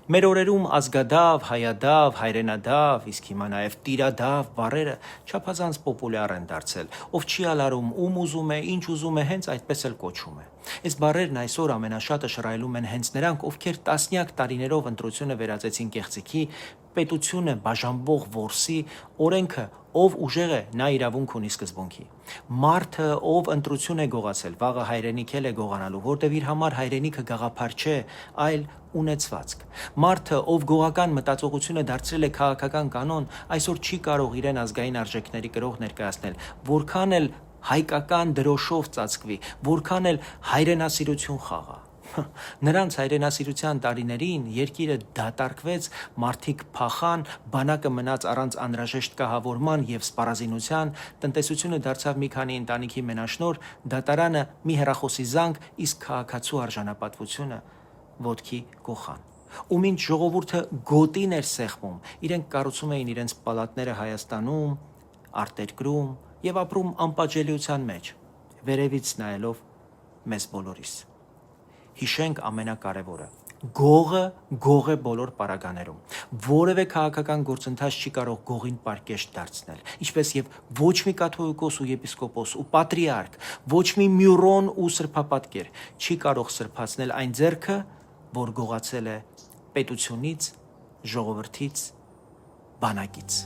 Մեր օրերում ազգադավ, հայադավ, հայրենադավ, իսկ հիմա նաև տիրադավ բառերը չափազանց պոպուլյար են դարձել, ով չի ալարում, ում ուզում է, ինչ ուզում է, հենց այդպես էլ կոչում է։ Այս բառերն այսօր ամենաշատը շռայլում են հենց նրանք, ովքեր տասնյակ տարիներով ընտրությունը վերածեցին կեղծիքի, պետությունը բաժանվող որսի, օրենքը ով ուժեղ է, նա իրավունք ունի սկզբունքի։ Մարդը, ով ընտրություն է գողացել, վաղը հայրենիք էլ է գողանալու, որտեվ իր համար հայրենիքը գաղափար չէ, այլ ունեցվածք։ Մարդը, ով գողական մտածողությունը դարձրել է քաղաքական կանոն, այսօր չի կարող իրեն ազգային արժեքների կրող ներկայացնել, որքան էլ հայկական դրոշով ծածկվի, որքան էլ հայրենասիրություն խաղա։ Նրանց հայրենասիրության տարիներին երկիրը դատարկվեց, մարդիկ փախան, բանակը մնաց առանց անհրաժեշտ կահավորման եւ սպառազինության, տնտեսությունը դարձավ մի քանի ընտանիքի մենաշնոր, դատարանը մի հեռախոսի զանգ, իսկ քաղաքացու արժանապատվությունը ոտքի գոխան։ Ում ինչ ժողովուրդը գոտին էր սեղմում, իրենք կառուցում էին իրենց պալատները Հայաստանում, արտերկրում եւ ապրում անպատժելիության մեջ, վերևից նայելով մեզ բոլորիս։ Հիշենք ամենակարևորը. գողը գող է բոլոր պարագաներում։ Որևէ քաղաքական գործընթաց չի կարող գողին պարկեշտ դարձնել, ինչպես եւ ոչ մի կաթողիկոս ու եպիսկոպոս ու պատրիարք, ոչ մի մյուրոն ու սրբապատկեր չի կարող սրբացնել այն ձեռքը, որ գողացել է պետությունից, ժողովրդից, բանակից։